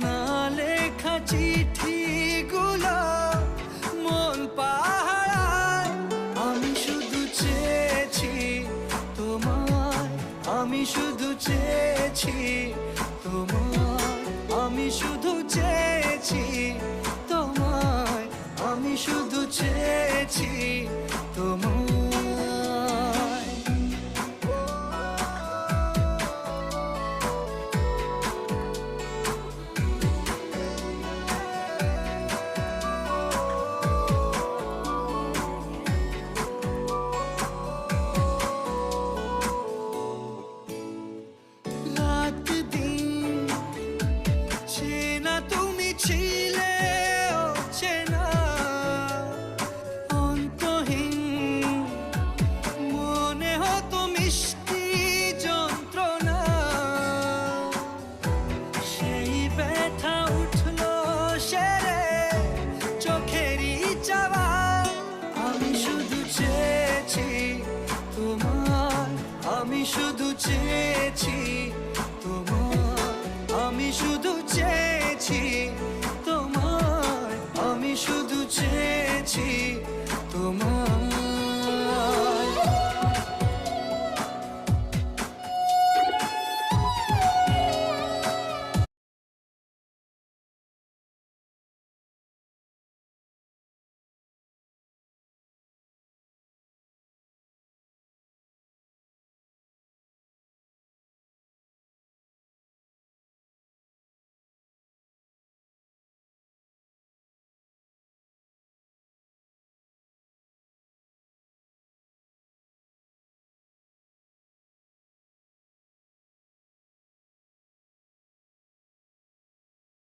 না লেখা চিঠিগুলো মন পাহারায়। আমি শুধু চেয়েছি তোমায়, আমি শুধু চেয়েছি তোমায়, আমি শুধু চেয়েছি তোমায়, আমি শুধু চেয়েছি তোমায়। রাত দিন চেনা তুমি ছিলে চেনা অন্তহীন, মনে হতো মিষ্টি যন্ত্রণা। সেই ব্যথা উঠলো সেরে চোখেরই চাওয়া। আমি শুধু চেয়েছি তোমার, আমি শুধু চেয়েছি তোমার, আমি শুধু চেয়েছি